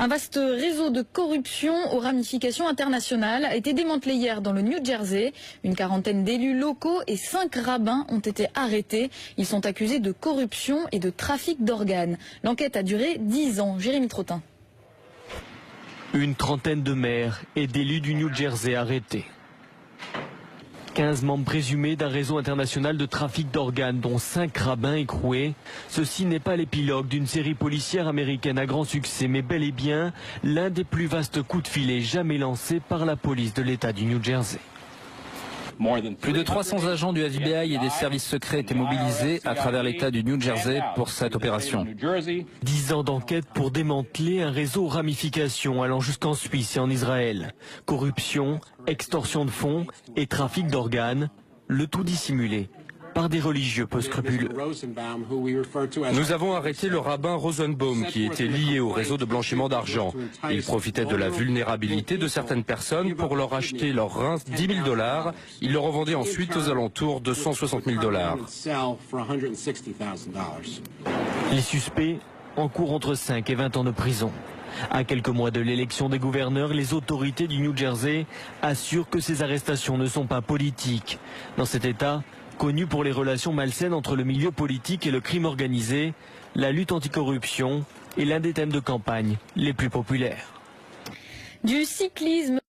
Un vaste réseau de corruption aux ramifications internationales a été démantelé hier dans le New Jersey. Une quarantaine d'élus locaux et 5 rabbins ont été arrêtés. Ils sont accusés de corruption et de trafic d'organes. L'enquête a duré 10 ans. Jérémy Trottin. Une trentaine de maires et d'élus du New Jersey arrêtés. 15 membres présumés d'un réseau international de trafic d'organes, dont 5 rabbins écroués. Ceci n'est pas l'épilogue d'une série policière américaine à grand succès, mais bel et bien l'un des plus vastes coups de filet jamais lancés par la police de l'État du New Jersey. Plus de 300 agents du FBI et des services secrets étaient mobilisés à travers l'État du New Jersey pour cette opération. 10 ans d'enquête pour démanteler un réseau aux ramifications allant jusqu'en Suisse et en Israël. Corruption, extorsion de fonds et trafic d'organes, le tout dissimulé par des religieux peu scrupuleux. Nous avons arrêté le rabbin Rosenbaum qui était lié au réseau de blanchiment d'argent. Il profitait de la vulnérabilité de certaines personnes pour leur acheter leurs reins 10 000 $. Il le revendait ensuite aux alentours de 160 000 $. Les suspects encourent entre 5 et 20 ans de prison. À quelques mois de l'élection des gouverneurs, les autorités du New Jersey assurent que ces arrestations ne sont pas politiques. Dans cet État, connu pour les relations malsaines entre le milieu politique et le crime organisé, la lutte anticorruption est l'un des thèmes de campagne les plus populaires. Du cyclisme.